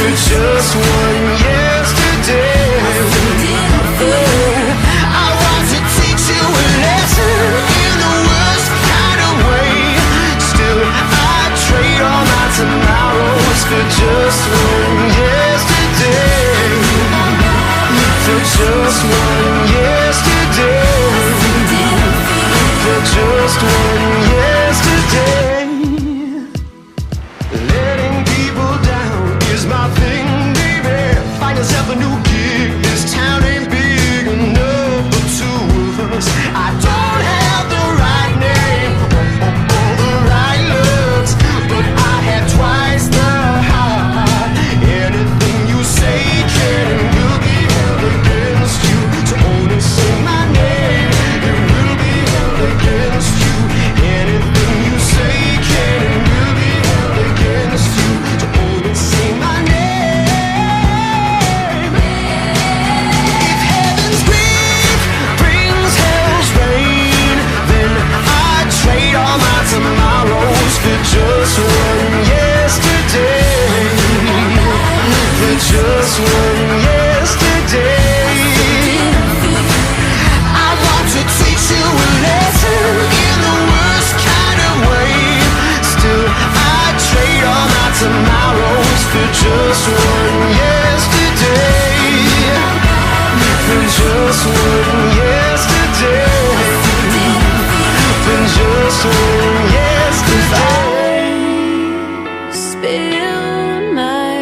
for just one yesterday. I want to teach you a lesson in the worst kind of way. Still, I'd trade all my tomorrows for just one yesterday. For just one yesterday. For just one yesterday. Letting people down is my thing, baby. Find yourself a new gig. This town ain't big enough for two of us. I don't have the right name or the right looks, but I have twice the heart. Anything you say can and will be held against you. So only say my name, it will be held against you. Anything you say can and will be held against you. So only say my name. If heaven's grief brings hell's rain, then I'd trade all my tomorrows for just one yesterday. For just one yesterday. I want to teach you a lesson in the worst kind of way. Still, I'd trade all my tomorrows for just one yesterday. For just one yesterday. For just one yesterday. Spill my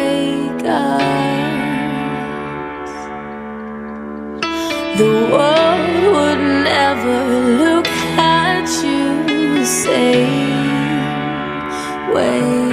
guts. The world would never look at you the same way.